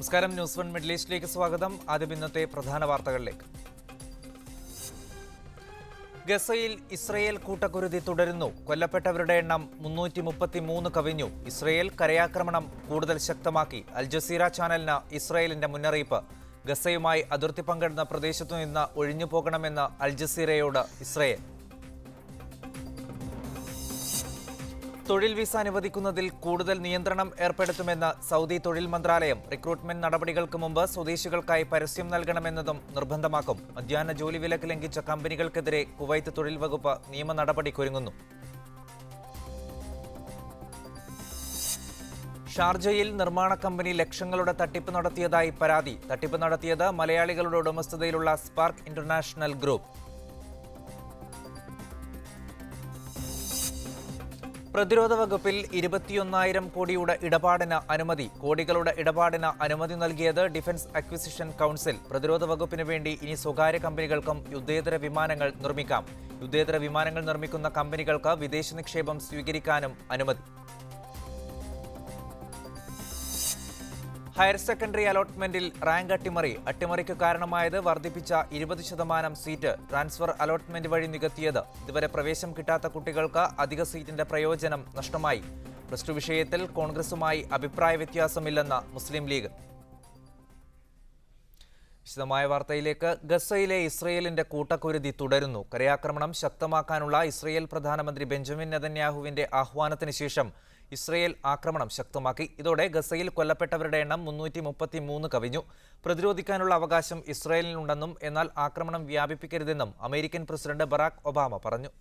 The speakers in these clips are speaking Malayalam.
നമസ്കാരം. ന്യൂസ് വൺ മിഡിൽ ഈസ്റ്റിലേക്ക് സ്വാഗതം. ആദ്യം ഇന്നത്തെ പ്രധാന വാർത്തകളിലേക്ക്. ഗസയിൽ ഇസ്രയേൽ കൂട്ടക്കുരുതി തുടരുന്നു. കൊല്ലപ്പെട്ടവരുടെ എണ്ണം 333 കവിഞ്ഞു. ഇസ്രയേൽ കരയാക്രമണം കൂടുതൽ ശക്തമാക്കി. അൽ ജസീറ ചാനലിന് ഇസ്രയേലിന്റെ മുന്നറിയിപ്പ്. ഗസയുമായി അതിർത്തി പങ്കിടുന്ന പ്രദേശത്തു നിന്ന് ഒഴിഞ്ഞു പോകണമെന്ന് അൽ ജസീറയോട് ഇസ്രയേൽ. തൊഴിൽ വിസ അനുവദിക്കുന്നതിൽ കൂടുതൽ നിയന്ത്രണം ഏർപ്പെടുത്തുമെന്ന് സൗദി തൊഴിൽ മന്ത്രാലയം. റിക്രൂട്ട്മെന്റ് നടപടികൾക്ക് മുമ്പ് സ്വദേശികൾക്കായി പരസ്യം നൽകണമെന്നതും നിർബന്ധമാക്കും. മധ്യാഹ്ന ജോലി വിലക്ക് ലംഘിച്ച കമ്പനികൾക്കെതിരെ കുവൈത്ത് തൊഴിൽ വകുപ്പ് നിയമ നടപടിക്കൊരുങ്ങുന്നു. ഷാർജയിൽ നിർമ്മാണ കമ്പനി ലക്ഷങ്ങളുടെ തട്ടിപ്പ് നടത്തിയതായി പരാതി. തട്ടിപ്പ് നടത്തിയത് മലയാളികളുടെ ഉടമസ്ഥതയിലുള്ള സ്പാർക്ക് ഇന്റർനാഷണൽ ഗ്രൂപ്പ്. പ്രതിരോധ വകുപ്പിൽ 21,000 കോടിയുടെ ഇടപാടിന് അനുമതി. കോടികളുടെ ഇടപാടിന് അനുമതി നൽകിയത് ഡിഫൻസ് അക്വിസിഷൻ കൗൺസിൽ. പ്രതിരോധ വകുപ്പിന് വേണ്ടി ഇനി സ്വകാര്യ കമ്പനികൾക്കും യുദ്ധേതര വിമാനങ്ങൾ നിർമ്മിക്കാം. യുദ്ധേതര വിമാനങ്ങൾ നിർമ്മിക്കുന്ന കമ്പനികൾക്ക് വിദേശ നിക്ഷേപം സ്വീകരിക്കാനും അനുമതി. ഹയർ സെക്കൻഡറി അലോട്ട്മെന്റിൽ റാങ്ക് അട്ടിമറിക്ക് കാരണമായത് വർദ്ധിപ്പിച്ച 20% സീറ്റ്. ട്രാൻസ്ഫർ അലോട്ട്മെന്റ് വഴി നികത്തിയത്. ഇതുവരെ പ്രവേശം കിട്ടാത്ത കുട്ടികൾക്ക് അധിക സീറ്റിന്റെ പ്രയോജനം നഷ്ടമായി. പ്ലസ് ടു വിഷയത്തിൽ കോൺഗ്രസുമായി അഭിപ്രായ വ്യത്യാസമില്ലെന്ന് മുസ്ലിം ലീഗ്. വിശദമായ വാർത്തയിലേക്ക്. ഗസയിലെ ഇസ്രയേലിന്റെ കൂട്ടക്കുരുതി തുടരുന്നു. കരയാക്രമണം ശക്തമാക്കാനുള്ള ഇസ്രയേൽ പ്രധാനമന്ത്രി ബെഞ്ചമിൻ നെതന്യാഹുവിന്റെ ആഹ്വാനത്തിന് ശേഷം ഇസ്രയേൽ ആക്രമണം ശക്തമാക്കി. ഇതോടെ ഗസയിൽ കൊല്ലപ്പെട്ടവരുടെ എണ്ണം 333 കവിഞ്ഞു. പ്രതിരോധിക്കാനുള്ള അവകാശം ഇസ്രയേലിനുണ്ടെന്നും എന്നാൽ ആക്രമണം വ്യാപിപ്പിക്കരുതെന്നും അമേരിക്കൻ പ്രസിഡന്റ് ബറാക് ഒബാമ പറഞ്ഞു.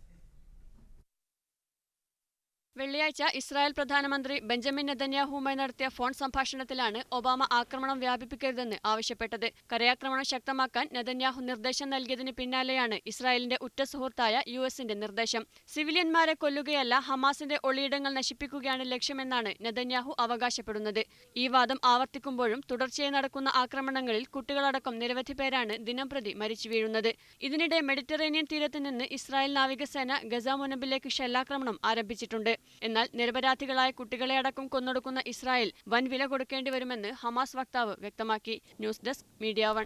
വെള്ളിയാഴ്ച ഇസ്രായേൽ പ്രധാനമന്ത്രി ബെഞ്ചമിൻ നെതന്യാഹുവുമായി നടത്തിയ ഫോൺ സംഭാഷണത്തിലാണ് ഒബാമ ആക്രമണം വ്യാപിപ്പിക്കരുതെന്ന് ആവശ്യപ്പെട്ടത്. കരയാക്രമണം ശക്തമാക്കാൻ നെതന്യാഹു നിർദ്ദേശം നൽകിയതിന് പിന്നാലെയാണ് ഇസ്രായേലിന്റെ ഉറ്റ സുഹൃത്തായ യുഎസിന്റെ നിർദ്ദേശം. സിവിലിയന്മാരെ കൊല്ലുകയല്ല, ഹമാസിന്റെ ഒളിയിടങ്ങൾ നശിപ്പിക്കുകയാണ് ലക്ഷ്യമെന്നാണ് നെതന്യാഹു അവകാശപ്പെടുന്നത്. ഈ വാദം ആവർത്തിക്കുമ്പോഴും തുടർച്ചയായി നടക്കുന്ന ആക്രമണങ്ങളിൽ കുട്ടികളടക്കം നിരവധി പേരാണ് ദിനംപ്രതി മരിച്ചു വീഴുന്നത്. ഇതിനിടെ മെഡിറ്ററേനിയൻ തീരത്ത് നിന്ന് ഇസ്രായേൽ നാവികസേന ഗസ മുനമ്പിലേക്ക് ഷെല്ലാക്രമണം ആരംഭിച്ചിട്ടുണ്ട്. എന്നാൽ നിരപരാധികളായ കുട്ടികളെ അടക്കം കൊന്നൊടുക്കുന്ന ഇസ്രായേൽ വൻ വില കൊടുക്കേണ്ടി വരുമെന്ന് ഹമാസ് വക്താവ് വ്യക്തമാക്കി. News desk Media One.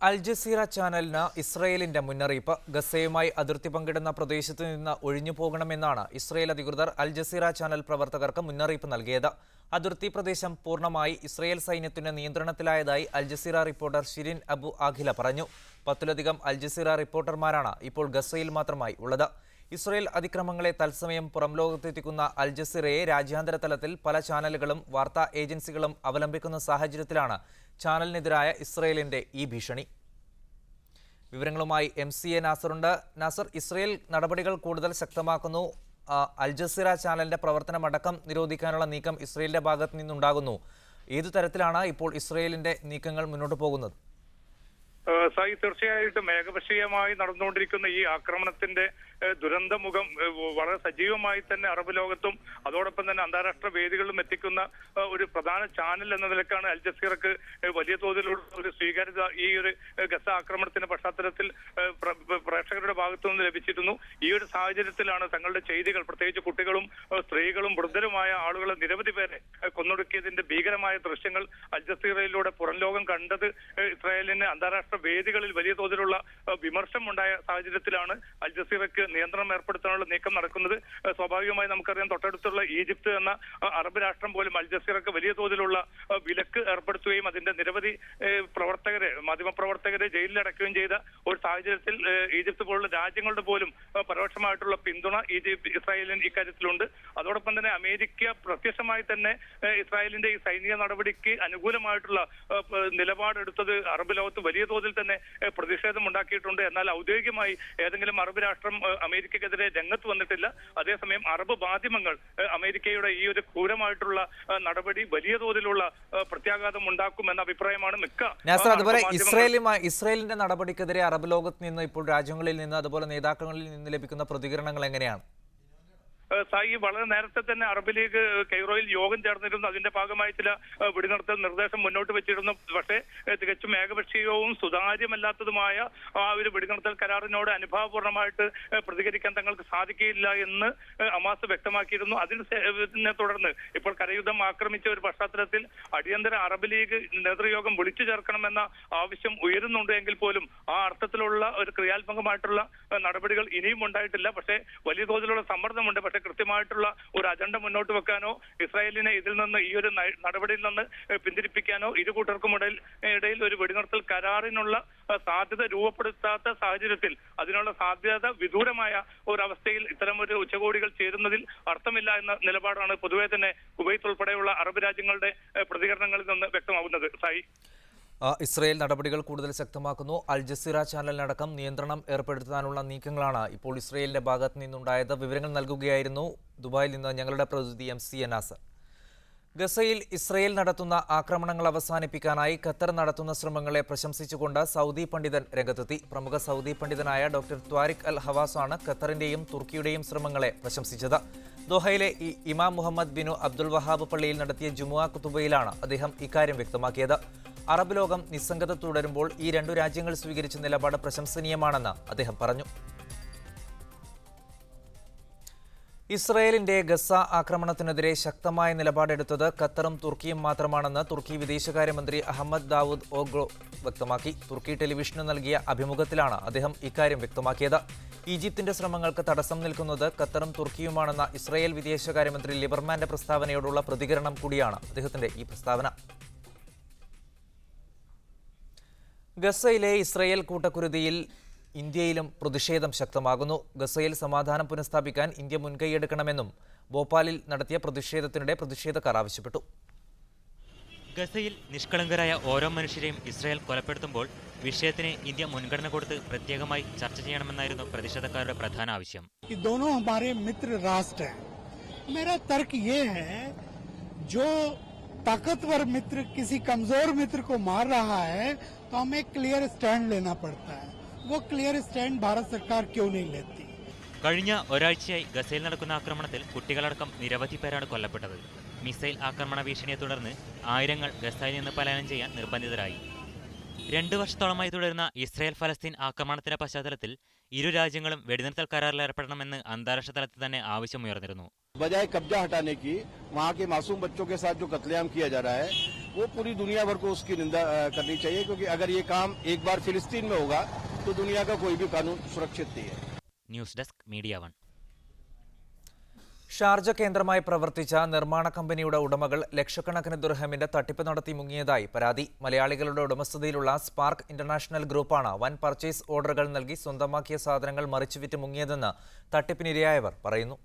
Al Jazeera ചാനലിന് ഇസ്രയേലിന്റെ മുന്നറിയിപ്പ്. ഗസയുമായി അതിർത്തി പങ്കിടുന്ന പ്രദേശത്തു നിന്ന് ഒഴിഞ്ഞു പോകണമെന്നാണ് ഇസ്രയേൽ അധികൃതർ അൽ ജസീറ ചാനൽ പ്രവർത്തകർക്ക് മുന്നറിയിപ്പ് നൽകിയത്. അതിർത്തി പ്രദേശം പൂർണ്ണമായി ഇസ്രയേൽ സൈന്യത്തിന്റെ നിയന്ത്രണത്തിലായതായി അൽ ജസീറ റിപ്പോർട്ടർ ഷിരിൻ അബു ആഖില പറഞ്ഞു. 10-ലധികം അൽ ജസീറ റിപ്പോർട്ടർമാരാണ് ഇപ്പോൾ ഗസയിൽ മാത്രമായി ഉള്ളത്. ഇസ്രയേൽ അതിക്രമങ്ങളെ തത്സമയം പുറം ലോകത്തെത്തിക്കുന്ന അൽ ജസീറയെ രാജ്യാന്തര തലത്തിൽ പല ചാനലുകളും വാർത്താ ഏജൻസികളും അവലംബിക്കുന്ന സാഹചര്യത്തിലാണ് ചാനലിനെതിരായ ഇസ്രയേലിന്റെ ഈ ഭീഷണി. വിവരങ്ങളുമായി MCA നാസറുണ്ട്. നാസർ, ഇസ്രയേൽ നടപടികൾ കൂടുതൽ ശക്തമാക്കുന്നു. അൽ ജസീറ ചാനലിന്റെ പ്രവർത്തനമടക്കം നിരോധിക്കാനുള്ള നീക്കം ഇസ്രയേലിന്റെ ഭാഗത്തു നിന്നുണ്ടാകുന്നു. ഏതു തരത്തിലാണ് ഇപ്പോൾ ഇസ്രയേലിന്റെ നീക്കങ്ങൾ മുന്നോട്ട് പോകുന്നത്? സായി, തീർച്ചയായിട്ടും ഏകപക്ഷീയമായി നടന്നുകൊണ്ടിരിക്കുന്ന ഈ ആക്രമണത്തിന്റെ ദുരന്തമുഖം വളരെ സജീവമായി തന്നെ അറബ് ലോകത്തും അതോടൊപ്പം തന്നെ അന്താരാഷ്ട്ര വേദികളിലും എത്തിക്കുന്ന ഒരു പ്രധാന ചാനൽ എന്ന നിലക്കാണ് അൽ ജസീറക്ക് വലിയ തോതിലുള്ള ഒരു സ്വീകാര്യത ഈ ഒരു ഗസ ആക്രമണത്തിന്റെ പശ്ചാത്തലത്തിൽ പ്രേക്ഷകരുടെ ഭാഗത്തു നിന്ന് ലഭിച്ചിരുന്നു. ഈ ഒരു സാഹചര്യത്തിലാണ് തങ്ങളുടെ ചെയ്തികൾ, പ്രത്യേകിച്ച് കുട്ടികളും സ്ത്രീകളും വൃദ്ധരുമായ ആളുകളെ നിരവധി പേരെ കൊന്നൊടുക്കിയതിന്റെ ഭീകരമായ ദൃശ്യങ്ങൾ അൽ ജസീറയിലൂടെ പുറം ലോകം കണ്ടത്. ഇസ്രായേലിന് അന്താരാഷ്ട്ര വേദികളിൽ വലിയ തോതിലുള്ള വിമർശനം ഉണ്ടായ സാഹചര്യത്തിലാണ് അൽ ജസീറക്ക് നിയന്ത്രണം ഏർപ്പെടുത്താനുള്ള നീക്കം നടക്കുന്നത്. സ്വാഭാവികമായി നമുക്കറിയാം, തൊട്ടടുത്തുള്ള ഈജിപ്ത് എന്ന അറബ് രാഷ്ട്രം പോലും അൽ ജസീറക്ക് വലിയ തോതിലുള്ള വിലക്ക് ഏർപ്പെടുത്തുകയും അതിന്റെ നിരവധി മാധ്യമപ്രവർത്തകരെ ജയിലിലടക്കുകയും ചെയ്ത ഒരു സാഹചര്യത്തിൽ ഈജിപ്ത് പോലുള്ള രാജ്യങ്ങളുടെ പോലും പരോക്ഷമായിട്ടുള്ള പിന്തുണ ഇസ്രായേലിന് ഇക്കാര്യത്തിലുണ്ട്. അതോടൊപ്പം തന്നെ അമേരിക്ക പ്രത്യക്ഷമായി തന്നെ ഇസ്രായേലിന്റെ ഈ സൈനിക നടപടിക്ക് അനുകൂലമായിട്ടുള്ള നിലപാടെടുത്തത് അറബ് ലോകത്ത് വലിയ തോതിൽ തന്നെ പ്രതിഷേധം ഉണ്ടാക്കിയിട്ടുണ്ട്. എന്നാൽ ഔദ്യോഗികമായി ഏതെങ്കിലും അറബ് രാഷ്ട്രം അമേരിക്കക്കെതിരെ രംഗത്ത് വന്നിട്ടില്ല. അതേസമയം അറബ് മാധ്യമങ്ങൾ അമേരിക്കയുടെ ഈ ഒരു ക്രൂരമായിട്ടുള്ള നടപടി വലിയ തോതിലുള്ള പ്രത്യാഘാതം ഉണ്ടാക്കുമെന്ന അഭിപ്രായമാണ് മിക്ക. അതുപോലെ ഇസ്രയേലിന്റെ നടപടിക്കെതിരെ അറബ് ലോകത്ത് നിന്ന് ഇപ്പോൾ രാജ്യങ്ങളിൽ നിന്ന് അതുപോലെ നേതാക്കളിൽ നിന്ന് ലഭിക്കുന്ന പ്രതികരണങ്ങൾ എങ്ങനെയാണ്? സായി, വളരെ നേരത്തെ തന്നെ അറബ് ലീഗ് കെയ്റോയിൽ യോഗം ചേർന്നിരുന്നു. അതിന്റെ ഭാഗമായി ചില വെടിനിർത്തൽ നിർദ്ദേശം മുന്നോട്ട് വെച്ചിരുന്നു. പക്ഷേ തികച്ചും ഏകപക്ഷീയവും സുതാര്യമല്ലാത്തതുമായ ആ ഒരു വെടിനിർത്തൽ കരാറിനോട് അനുഭാവപൂർണ്ണമായിട്ട് പ്രതികരിക്കാൻ തങ്ങൾക്ക് സാധിക്കില്ല എന്ന് ഹമാസ് വ്യക്തമാക്കിയിരുന്നു. അതിനെ തുടർന്ന് ഇപ്പോൾ കരയുദ്ധം ആക്രമിച്ച ഒരു പശ്ചാത്തലത്തിൽ അടിയന്തര അറബ് ലീഗ് നേതൃയോഗം വിളിച്ചു ചേർക്കണമെന്ന ആവശ്യം ഉയരുന്നുണ്ട് എങ്കിൽ പോലും ആ അർത്ഥത്തിലുള്ള ഒരു ക്രിയാത്മകമായിട്ടുള്ള നടപടികൾ ഇനിയും ഉണ്ടായിട്ടില്ല. പക്ഷേ വലിയ തോതിലുള്ള സമ്മർദ്ദമുണ്ട്. പക്ഷേ കൃത്യമായിട്ടുള്ള ഒരു അജണ്ട മുന്നോട്ട് വെക്കാനോ ഇസ്രായേലിനെ ഇതിൽ നിന്ന് ഈ ഒരു നടപടിയിൽ നിന്ന് പിന്തിരിപ്പിക്കാനോ ഇരു കൂട്ടർക്കും ഇടയിൽ ഒരു വെടിനിർത്തൽ കരാറിനുള്ള സാധ്യത രൂപപ്പെടുത്താത്ത സാഹചര്യത്തിൽ അതിനുള്ള സാധ്യത വിദൂരമായ ഒരവസ്ഥയിൽ ഇത്തരം ഒരു ഉച്ചകോടികൾ ചേരുന്നതിൽ അർത്ഥമില്ല എന്ന നിലപാടാണ് പൊതുവെ തന്നെ കുവൈത്ത് ഉൾപ്പെടെയുള്ള അറബ് രാജ്യങ്ങളുടെ പ്രതികരണങ്ങളിൽ നിന്ന് വ്യക്തമാകുന്നത്. സായി, ഇസ്രയേൽ നടപടികൾ കൂടുതൽ ശക്തമാക്കുന്നു. അൽ ജസീറ ചാനലിനടക്കം നിയന്ത്രണം ഏർപ്പെടുത്താനുള്ള നീക്കങ്ങളാണ് ഇപ്പോൾ ഇസ്രയേലിന്റെ ഭാഗത്ത് നിന്നുണ്ടായത്. വിവരങ്ങൾ നൽകുകയായിരുന്നു ദുബായിൽ നിന്ന് ഞങ്ങളുടെ പ്രതിനിധി MC നാസർ. ഗസയിൽ ഇസ്രയേൽ നടത്തുന്ന ആക്രമണങ്ങൾ അവസാനിപ്പിക്കാനായി ഖത്തർ നടത്തുന്ന ശ്രമങ്ങളെ പ്രശംസിച്ചുകൊണ്ട് സൗദി പണ്ഡിതൻ രംഗത്തെത്തി. പ്രമുഖ സൗദി പണ്ഡിതനായ ഡോക്ടർ ത്വാരിഖ് അൽ ഹവാസാണ് ഖത്തറിന്റെയും തുർക്കിയുടെയും ശ്രമങ്ങളെ പ്രശംസിച്ചത്. ദോഹയിലെ ഇമാം മുഹമ്മദ് ബിനു അബ്ദുൽ വഹാബ് പള്ളിയിൽ നടത്തിയ ജുമുഅ ഖുതുബയിലാണ് അദ്ദേഹം ഇക്കാര്യം വ്യക്തമാക്കിയത്. അറബ് ലോകം നിസ്സംഗത തുടരുമ്പോൾ ഈ രണ്ടു രാജ്യങ്ങൾ സ്വീകരിച്ച നിലപാട് പ്രശംസനീയമാണെന്ന് അദ്ദേഹം പറഞ്ഞു. ഇസ്രയേലിന്റെ ഗസ ആക്രമണത്തിനെതിരെ ശക്തമായ നിലപാടെടുത്തത് ഖത്തറും തുർക്കിയും മാത്രമാണെന്ന് തുർക്കി വിദേശകാര്യമന്ത്രി അഹമ്മദ് ദാവൂദ് ഓഗ്ലോ വ്യക്തമാക്കി. തുർക്കി ടെലിവിഷന് നൽകിയ അഭിമുഖത്തിലാണ് അദ്ദേഹം ഇക്കാര്യം വ്യക്തമാക്കിയത്. ഈജിപ്തിന്റെ ശ്രമങ്ങൾക്ക് തടസ്സം നിൽക്കുന്നത് ഖത്തറും തുർക്കിയുമാണെന്ന ഇസ്രയേൽ വിദേശകാര്യമന്ത്രി ലിബർമാന്റെ പ്രസ്താവനയോടുള്ള പ്രതികരണം കൂടിയാണ് അദ്ദേഹത്തിന്റെ ഈ പ്രസ്താവന. ഗസയിലെ ഇസ്രയേൽ കൂട്ടക്കുരുതിയിൽ ഇന്ത്യയിലും പ്രതിഷേധം ശക്തമാകുന്നു. ഗസയിൽ സമാധാനം പുനഃസ്ഥാപിക്കാൻ ഇന്ത്യ മുൻകൈയെടുക്കണമെന്നും ഭോപ്പാലിൽ നടത്തിയ പ്രതിഷേധത്തിനിടെ പ്രതിഷേധക്കാർ ആവശ്യപ്പെട്ടു. ഗസയിൽ നിഷ്കളങ്കരായ ഓരോ മനുഷ്യരെയും ഇസ്രായേൽ കൊലപ്പെടുത്തുമ്പോൾ വിഷയത്തിന് ഇന്ത്യ മുൻഗണന കൊടുത്ത് പ്രത്യേകമായി ചർച്ച ചെയ്യണമെന്നായിരുന്നു പ്രതിഷേധക്കാരുടെ പ്രധാന ആവശ്യം. दोनों हमारे मित्र राष्ट्र हैं। मेरा तर्क ये है, जो ताकतवर मित्र किसी कमजोर मित्र को मार रहा है तो हमें क्लियर स्टैंड लेना पड़ता है। वो क्लियर स्टैंड भारत सरकार क्यों नहीं लेती? കഴിഞ്ഞ ഒരാഴ്ചയായി ഗസയിൽ നടക്കുന്ന ആക്രമണത്തിൽ കുട്ടികളടക്കം നിരവധി പേരാണ് കൊല്ലപ്പെട്ടത്. മിസൈൽ ആക്രമണ ഭീഷണിയെ തുടർന്ന് ആയിരങ്ങൾ ഗസയിൽ നിന്ന് പലായനം ചെയ്യാൻ നിർബന്ധിതരായി. 2 വർഷത്തോളമായി തുടരുന്ന ഇസ്രായേൽ ഫലസ്തീൻ ആക്രമണത്തിന്റെ പശ്ചാത്തലത്തിൽ ഇരു രാജ്യങ്ങളും വെടിനിർത്തൽ കരാറിൽ ഏർപ്പെടണമെന്ന് അന്താരാഷ്ട്ര തലത്തിൽ തന്നെ ആവശ്യമുയർന്നിരുന്നു. बजाय कब्जा हटाने की वहाँ के मासूम बच्चों के साथ जो कत्लेआम किया जा रहा है वो पूरी दुनिया भर को उसकी निंदा करनी चाहिए, क्योंकि अगर ये काम एक बार फिलिस्तीन में होगा तो दुनिया का कोई भी कानून सुरक्षित नहीं है. News desk media 1. ഷാർജ കേന്ദ്രമായി പ്രവർത്തിച്ച നിർമ്മാണ കമ്പനിയുടെ ഉടമകൾ ലക്ഷക്കണക്കിന് ദിർഹമിന്റെ തട്ടിപ്പ് നടത്തി മുങ്ങിയതായി പരാതി. മലയാളികളുടെ ഉടമസ്ഥതയിലുള്ള സ്പാർക്ക് ഇന്റർനാഷണൽ ഗ്രൂപ്പാണ് വൻ പർച്ചേസ് ഓർഡറുകൾ നൽകി സ്വന്തമാക്കിയ സാധനങ്ങൾ മറിച്ചുവിറ്റ് മുങ്ങിയതെന്ന് തട്ടിപ്പിനിരയായവർ പറയുന്നു.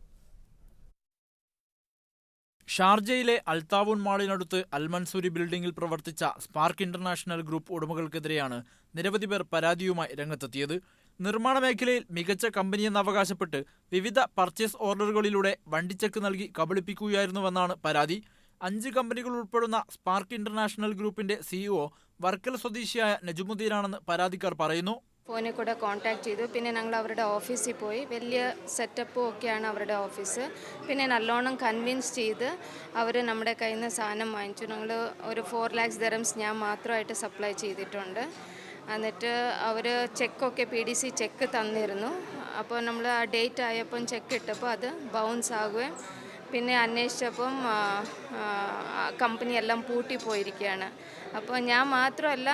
ഷാർജയിലെ അൽത്താവൂൺ മാളിനടുത്ത് അൽമൻസൂരി ബിൽഡിംഗിൽ പ്രവർത്തിച്ച സ്പാർക്ക് ഇന്റർനാഷണൽ ഗ്രൂപ്പ് ഉടമകൾക്കെതിരെയാണ് നിരവധി പേർ പരാതിയുമായി രംഗത്തെത്തിയത്. നിർമ്മാണ മേഖലയിൽ മികച്ച കമ്പനിയെന്ന് അവകാശപ്പെട്ട് വിവിധ പർച്ചേസ് ഓർഡറുകളിലൂടെ വണ്ടിച്ചെക്ക് നൽകി കബളിപ്പിക്കുകയായിരുന്നുവെന്നാണ് പരാതി. 5 കമ്പനികൾ ഉൾപ്പെടുന്ന സ്പാർക്ക് ഇന്റർനാഷണൽ ഗ്രൂപ്പിന്റെ CEO വർക്കല സ്വദേശിയായ നജുമുദ്ദീനാണെന്ന് പരാതിക്കാർ പറയുന്നു. ഫോണിൽ കൂടെ കോൺടാക്ട് ചെയ്തു. പിന്നെ ഞങ്ങൾ അവരുടെ ഓഫീസിൽ പോയി. വലിയ സെറ്റപ്പും ഒക്കെയാണ് അവരുടെ ഓഫീസ്. പിന്നെ നല്ലോണം കൺവിൻസ് ചെയ്ത് അവർ നമ്മുടെ കയ്യിൽ നിന്ന് സാധനം വാങ്ങിച്ചു. ഞങ്ങൾ ഒരു 4 lakhs dirhams ഞാൻ മാത്രമായിട്ട് സപ്ലൈ ചെയ്തിട്ടുണ്ട്. എന്നിട്ട് അവർ ചെക്കൊക്കെ PDC ചെക്ക് തന്നിരുന്നു. അപ്പോൾ നമ്മൾ ആ ഡേറ്റ് ആയപ്പം ചെക്ക് ഇട്ടപ്പോൾ അത് ബൗൺസ് ആകുകയും പിന്നെ അന്വേഷിച്ചപ്പം കമ്പനി എല്ലാം പൂട്ടിപ്പോയിരിക്കുകയാണ്. അപ്പോൾ ഞാൻ മാത്രമല്ല,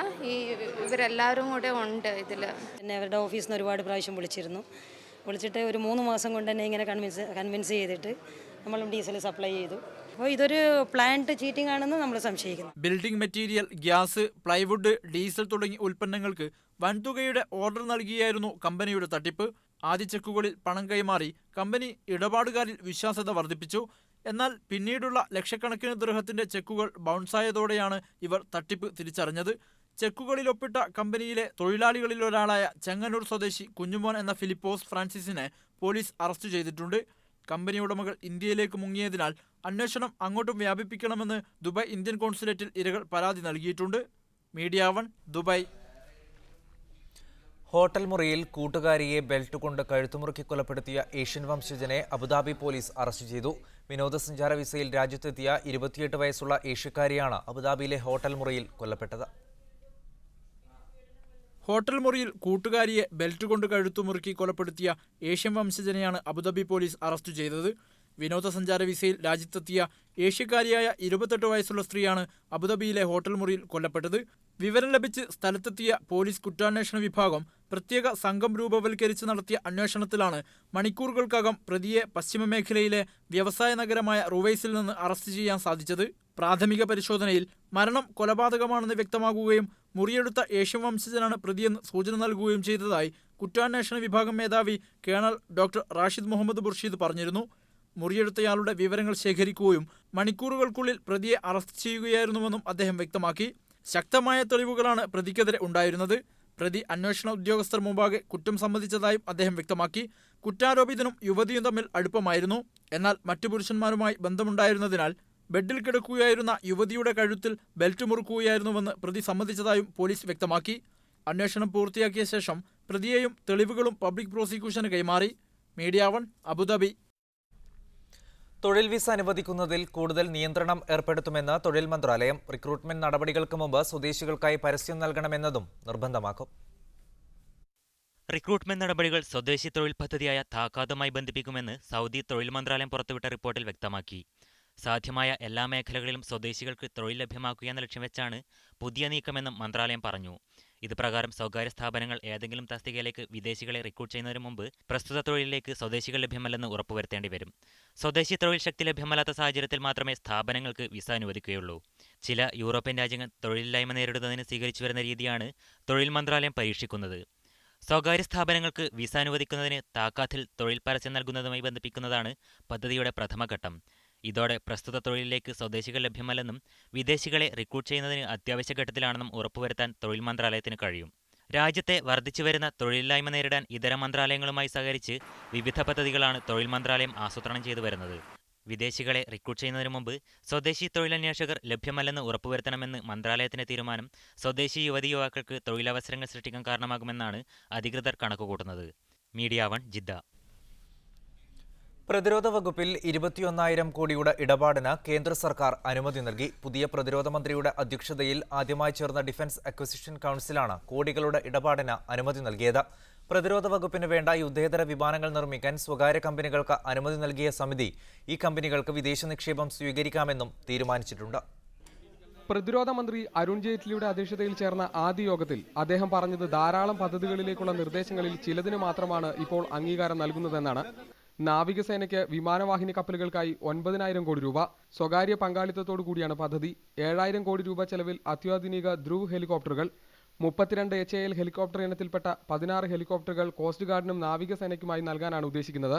ഇവരെല്ലാവരും കൂടെ ഉണ്ട് ഇതിൽ. എന്നെ അവരുടെ ഓഫീസിൽ നിന്ന് ഒരുപാട് പ്രാവശ്യം വിളിച്ചിട്ട് ഒരു 3 മാസം കൊണ്ട് തന്നെ ഇങ്ങനെ കൺവിൻസ് ചെയ്തിട്ട് നമ്മളും ഡീസൽ സപ്ലൈ ചെയ്തു. അപ്പോൾ ഇതൊരു പ്ലാന്റ് ചീറ്റിംഗ് ആണെന്ന് നമ്മൾ സംശയിക്കുന്നു. Building material, gas, plywood, diesel തുടങ്ങിയ ഉൽപ്പന്നങ്ങൾക്ക് വൻതുകയുടെ ഓർഡർ നൽകിയായിരുന്നു കമ്പനിയുടെ തട്ടിപ്പ്. ആദ്യ ചെക്കുകളിൽ പണം കൈമാറി കമ്പനി ഇടപാടുകാരിൽ വിശ്വാസ്യത വർദ്ധിപ്പിച്ചു. എന്നാൽ പിന്നീടുള്ള ലക്ഷക്കണക്കിന് ദിർഹത്തിന്റെ ചെക്കുകൾ ബൗൺസായതോടെയാണ് ഇവർ തട്ടിപ്പ് തിരിച്ചറിഞ്ഞത്. ചെക്കുകളിൽ ഒപ്പിട്ട കമ്പനിയിലെ തൊഴിലാളികളിലൊരാളായ ചെങ്ങന്നൂർ സ്വദേശി കുഞ്ഞുമോൻ എന്ന ഫിലിപ്പോസ് ഫ്രാൻസിസിനെ പോലീസ് അറസ്റ്റ് ചെയ്തിട്ടുണ്ട്. കമ്പനി ഉടമകൾ ഇന്ത്യയിലേക്ക് മുങ്ങിയതിനാൽ അന്വേഷണം അങ്ങോട്ടും വ്യാപിപ്പിക്കണമെന്ന് ദുബായ് ഇന്ത്യൻ കോൺസുലേറ്റിൽ ഇരകൾ പരാതി നൽകിയിട്ടുണ്ട്. Media 1 Dubai. ഹോട്ടൽ മുറിയിൽ കൂട്ടുകാരിയെ ബെൽറ്റ് കൊണ്ട് കഴുത്തുമുറുക്കി കൊലപ്പെടുത്തിയ ഏഷ്യൻ വംശജനെ അബുദാബി പോലീസ് അറസ്റ്റ് ചെയ്തു. വിനോദസഞ്ചാര വിസയിൽ രാജ്യത്തെത്തിയ 28 വയസ്സുള്ള ഏഷ്യക്കാരിയാണ് അബുദാബിയിലെ ഹോട്ടൽ മുറിയിൽ കൊല്ലപ്പെട്ടത്. ഹോട്ടൽ മുറിയിൽ കൂട്ടുകാരിയെ ബെൽറ്റ് കൊണ്ട് കഴുത്തുമുറുക്കി കൊലപ്പെടുത്തിയ ഏഷ്യൻ വംശജനെയാണ് അബുദാബി പോലീസ് അറസ്റ്റ് ചെയ്തത്. വിനോദസഞ്ചാര വിസയിൽ രാജ്യത്തെത്തിയ ഏഷ്യക്കാരിയായ 28 വയസ്സുള്ള സ്ത്രീയാണ് അബുദാബിയിലെ ഹോട്ടൽ മുറിയിൽ കൊല്ലപ്പെട്ടത്. വിവരം ലഭിച്ച് സ്ഥലത്തെത്തിയ പോലീസ് കുറ്റാന്വേഷണ വിഭാഗം പ്രത്യേക സംഘം രൂപവൽക്കരിച്ച് നടത്തിയ അന്വേഷണത്തിലാണ് മണിക്കൂറുകൾക്കകം പ്രതിയെ പശ്ചിമ മേഖലയിലെ വ്യവസായ നഗരമായ റുവൈസിൽ നിന്ന് അറസ്റ്റ് ചെയ്യാൻ സാധിച്ചത്. പ്രാഥമിക പരിശോധനയിൽ മരണം കൊലപാതകമാണെന്ന് വ്യക്തമാകുകയും മുറിയെടുത്ത ഏഷ്യൻ വംശജനാണ് പ്രതിയെന്ന് സൂചന നൽകുകയും ചെയ്തതായി കുറ്റാന്വേഷണ വിഭാഗം മേധാവി കേണൽ ഡോക്ടർ റാഷിദ് മുഹമ്മദ് ബുർഷീദ് പറഞ്ഞിരുന്നു. മുറിയെടുത്തയാളുടെ വിവരങ്ങൾ ശേഖരിക്കുകയും മണിക്കൂറുകൾക്കുള്ളിൽ പ്രതിയെ അറസ്റ്റ് ചെയ്യുകയായിരുന്നുവെന്നും അദ്ദേഹം വ്യക്തമാക്കി. ശക്തമായ തെളിവുകളാണ് പ്രതിക്കെതിരെ ഉണ്ടായിരുന്നത്. പ്രതി അന്വേഷണ ഉദ്യോഗസ്ഥർ മുമ്പാകെ കുറ്റം സമ്മതിച്ചതായും അദ്ദേഹം വ്യക്തമാക്കി. കുറ്റാരോപിതനും യുവതിയും തമ്മിൽ അടുപ്പമായിരുന്നു. എന്നാൽ മറ്റു പുരുഷന്മാരുമായി ബന്ധമുണ്ടായിരുന്നതിനാൽ ബെഡിൽ കിടക്കുകയായിരുന്ന യുവതിയുടെ കഴുത്തിൽ ബെൽറ്റ് മുറുക്കുകയായിരുന്നുവെന്ന് പ്രതി സമ്മതിച്ചതായും പോലീസ് വ്യക്തമാക്കി. അന്വേഷണം പൂർത്തിയാക്കിയ ശേഷം പ്രതിയെയും തെളിവുകളും പബ്ലിക് പ്രോസിക്യൂഷന് കൈമാറി. Media 1 Abu Dhabi. തൊഴിൽ വിസ അനുവദിക്കുന്നതിൽ കൂടുതൽ നിയന്ത്രണം ഏർപ്പെടുത്തുമെന്ന് തൊഴിൽ മന്ത്രാലയം. റിക്രൂട്ട്മെന്റ് നടപടികൾക്ക് മുമ്പ് സ്വദേശികൾക്കായി പരസ്യം നൽകണമെന്നതും നിർബന്ധമാക്കും. റിക്രൂട്ട്മെന്റ് നടപടികൾ സ്വദേശി തൊഴിൽ പദ്ധതിയായ താക്കാതുമായി ബന്ധിപ്പിക്കുമെന്ന് സൗദി തൊഴിൽ മന്ത്രാലയം പുറത്തുവിട്ട റിപ്പോർട്ടിൽ വ്യക്തമാക്കി. സാധ്യമായ എല്ലാ മേഖലകളിലും സ്വദേശികൾക്ക് തൊഴിൽ ലഭ്യമാക്കുക എന്ന ലക്ഷ്യം വെച്ചാണ് പുതിയ നീക്കമെന്നും മന്ത്രാലയം പറഞ്ഞു. ഇതുപ്രകാരം സ്വകാര്യ സ്ഥാപനങ്ങൾ ഏതെങ്കിലും തസ്തികയിലേക്ക് വിദേശികളെ റിക്രൂട്ട് ചെയ്യുന്നതിന് മുമ്പ് പ്രസ്തുത തൊഴിലിലേക്ക് സ്വദേശികൾ ലഭ്യമല്ലെന്ന് ഉറപ്പുവരുത്തേണ്ടി വരും. സ്വദേശി തൊഴിൽ ശക്തി ലഭ്യമല്ലാത്ത സാഹചര്യത്തിൽ മാത്രമേ സ്ഥാപനങ്ങൾക്ക് വിസ അനുവദിക്കുകയുള്ളൂ. ചില യൂറോപ്യൻ രാജ്യങ്ങൾ തൊഴിലില്ലായ്മ നേരിടുന്നതിന് സ്വീകരിച്ചു വരുന്ന രീതിയാണ് തൊഴിൽ മന്ത്രാലയം പരീക്ഷിക്കുന്നത്. സ്വകാര്യ സ്ഥാപനങ്ങൾക്ക് വിസ അനുവദിക്കുന്നതിന് താക്കാത്തിൽ തൊഴിൽ പരസ്യം നൽകുന്നതുമായി ബന്ധിപ്പിക്കുന്നതാണ് പദ്ധതിയുടെ പ്രഥമഘട്ടം. ഇതോടെ പ്രസ്തുത തൊഴിലിലേക്ക് സ്വദേശികൾ ലഭ്യമല്ലെന്നും വിദേശികളെ റിക്രൂട്ട് ചെയ്യുന്നതിന് അത്യാവശ്യ ഘട്ടത്തിലാണെന്നും ഉറപ്പുവരുത്താൻ തൊഴിൽ മന്ത്രാലയത്തിന് കഴിയും. രാജ്യത്തെ വർദ്ധിച്ചുവരുന്ന തൊഴിലില്ലായ്മ നേരിടാൻ ഇതര മന്ത്രാലയങ്ങളുമായി സഹകരിച്ച് വിവിധ പദ്ധതികളാണ് തൊഴിൽ മന്ത്രാലയം ആസൂത്രണം ചെയ്തു വരുന്നത്. വിദേശികളെ റിക്രൂട്ട് ചെയ്യുന്നതിന് മുമ്പ് സ്വദേശി തൊഴിലന്വേഷകർ ലഭ്യമല്ലെന്ന് ഉറപ്പുവരുത്തണമെന്ന് മന്ത്രാലയത്തിന്റെ തീരുമാനം സ്വദേശി യുവതി യുവാക്കൾക്ക് തൊഴിലവസരങ്ങൾ സൃഷ്ടിക്കാൻ കാരണമാകുമെന്നാണ് അധികൃതർ കണക്കുകൂട്ടുന്നത്. Media 1 Jeddah. പ്രതിരോധ വകുപ്പിൽ 21,000 കോടിയുടെ ഇടപാടിന് കേന്ദ്ര സർക്കാർ അനുമതി നൽകി. പുതിയ പ്രതിരോധ മന്ത്രിയുടെ അധ്യക്ഷതയിൽ ആദ്യമായി ചേർന്ന ഡിഫൻസ് അക്വിസിഷൻ കൗൺസിലാണ് കോടികളുടെ ഇടപാടിന് അനുമതി നൽകിയത്. പ്രതിരോധ വകുപ്പിന് വേണ്ട യുദ്ധേതര വിമാനങ്ങൾ നിർമ്മിക്കാൻ സ്വകാര്യ കമ്പനികൾക്ക് അനുമതി നൽകിയ സമിതി ഈ കമ്പനികൾക്ക് വിദേശ നിക്ഷേപം സ്വീകരിക്കാമെന്നും തീരുമാനിച്ചിട്ടുണ്ട്. പ്രതിരോധ മന്ത്രി അരുൺ ജെയ്റ്റ്ലിയുടെ അധ്യക്ഷതയിൽ ചേർന്ന ആദ്യ യോഗത്തിൽ അദ്ദേഹം പറഞ്ഞത് ധാരാളം പദ്ധതികളിലേക്കുള്ള നിർദ്ദേശങ്ങളിൽ ചിലതിന് മാത്രമാണ് ഇപ്പോൾ അംഗീകാരം നൽകുന്നതെന്നാണ്. നാവികസേനയ്ക്ക് വിമാനവാഹിനി കപ്പലുകൾക്കായി 9,000 കോടി രൂപ സ്വകാര്യ പങ്കാളിത്തത്തോടു കൂടിയാണ് പദ്ധതി. 7,000 കോടി രൂപ ചെലവിൽ അത്യാധുനിക ധ്രുവ് ഹെലികോപ്റ്ററുകൾ, 32 HAL ഹെലികോപ്റ്റർ ഇനത്തിൽപ്പെട്ട 16 ഹെലികോപ്റ്ററുകൾ കോസ്റ്റ് ഗാർഡിനും നാവികസേനയ്ക്കുമായി നൽകാനാണ് ഉദ്ദേശിക്കുന്നത്.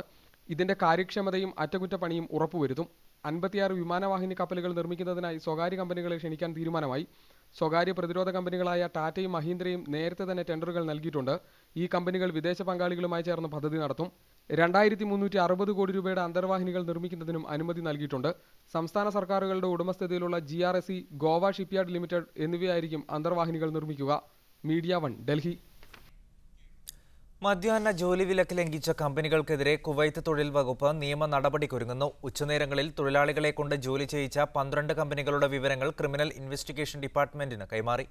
ഇതിന്റെ കാര്യക്ഷമതയും അറ്റകുറ്റപ്പണിയും ഉറപ്പുവരുത്തും. 56 വിമാനവാഹിനി കപ്പലുകൾ നിർമ്മിക്കുന്നതിനായി സ്വകാര്യ കമ്പനികളെ ക്ഷണിക്കാൻ തീരുമാനമായി. സ്വകാര്യ പ്രതിരോധ കമ്പനികളായ ടാറ്റയും മഹീന്ദ്രയും നേരത്തെ തന്നെ ടെൻഡറുകൾ നൽകിയിട്ടുണ്ട്. ഈ കമ്പനികൾ വിദേശ പങ്കാളികളുമായി ചേർന്ന് പദ്ധതി നടത്തും. 2,360 കോടി രൂപയുടെ അന്തർവാഹിനികൾ നിർമ്മിക്കുന്നതിനും അനുമതി നൽകിയിട്ടുണ്ട്. സംസ്ഥാന സർക്കാരുകളുടെ ഉടമസ്ഥതയിലുള്ള GRSE, ഗോവ ഷിപ്പ്യാർഡ് ലിമിറ്റഡ് എന്നിവയായിരിക്കും അന്തർവാഹിനികൾ നിർമ്മിക്കുക. മീഡിയ 1 ഡൽഹി. മധ്യാഹ്ന ജോലി വിലക്ക് ലംഘിച്ച കമ്പനികൾക്കെതിരെ കുവൈത്ത് തൊഴിൽ വകുപ്പ് നിയമ നടപടിക്കൊരുങ്ങുന്നു. ഉച്ചനേരങ്ങളിൽ തൊഴിലാളികളെ കൊണ്ട് ജോലി ചെയ്യിച്ച 12 കമ്പനികളുടെ വിവരങ്ങൾ ക്രിമിനൽ ഇൻവെസ്റ്റിഗേഷൻ ഡിപ്പാർട്ട്മെന്റിന് കൈമാറി.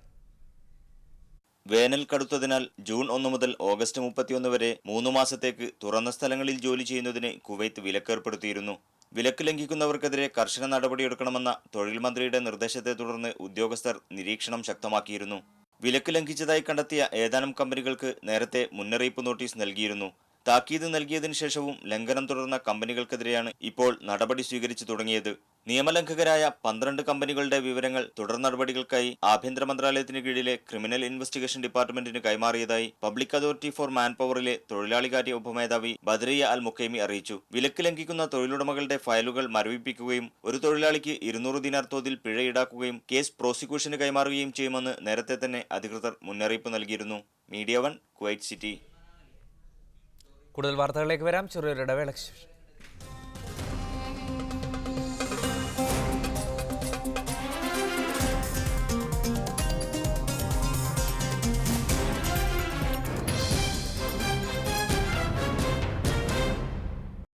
വേനൽ കടുത്തതിനാൽ ജൂൺ 1 മുതൽ ഓഗസ്റ്റ് 31 വരെ 3 മാസത്തേക്ക് തുറന്ന സ്ഥലങ്ങളിൽ ജോലി ചെയ്യുന്നതിന് കുവൈത്ത് വിലക്കേർപ്പെടുത്തിയിരുന്നു. വിലക്ക് ലംഘിക്കുന്നവർക്കെതിരെ കർശന നടപടിയെടുക്കണമെന്ന തൊഴിൽ മന്ത്രിയുടെ നിർദ്ദേശത്തെ തുടർന്ന് ഉദ്യോഗസ്ഥർ നിരീക്ഷണം ശക്തമാക്കിയിരുന്നു. വിലക്ക് ലംഘിച്ചതായി കണ്ടെത്തിയ ഏതാനും കമ്പനികൾക്ക് നേരത്തെ മുന്നറിയിപ്പ് നോട്ടീസ് നൽകിയിരുന്നു. താക്കീത് നൽകിയതിനു ശേഷവും ലംഘനം തുടർന്ന കമ്പനികൾക്കെതിരെയാണ് ഇപ്പോൾ നടപടി സ്വീകരിച്ചു തുടങ്ങിയത്. നിയമലംഘകരായ 12 കമ്പനികളുടെ വിവരങ്ങൾ തുടർ നടപടികൾക്കായി ആഭ്യന്തര മന്ത്രാലയത്തിന് കീഴിലെ ക്രിമിനൽ ഇൻവെസ്റ്റിഗേഷൻ ഡിപ്പാർട്ട്മെന്റിന് കൈമാറിയതായി പബ്ലിക് അതോറിറ്റി ഫോർ മാൻ പവറിലെ തൊഴിലാളികാര്യ ഉപമേധാവി ബദറിയ അൽ മുഖൈമി അറിയിച്ചു. വിലക്ക് ലംഘിക്കുന്ന തൊഴിലുടമകളുടെ ഫയലുകൾ മരവിപ്പിക്കുകയും ഒരു തൊഴിലാളിക്ക് 200 ദിനാർ തോതിൽ പിഴ ഈടാക്കുകയും കേസ് പ്രോസിക്യൂഷന് കൈമാറുകയും ചെയ്യുമെന്ന് നേരത്തെ തന്നെ അധികൃതർ മുന്നറിയിപ്പ് നൽകിയിരുന്നു. Media 1 Kuwait city. കൂടുതൽ വാർത്തകളിലേക്ക് വരാം. ചെറിയൊരു ഇടവേളയ്ക്ക് ശേഷം.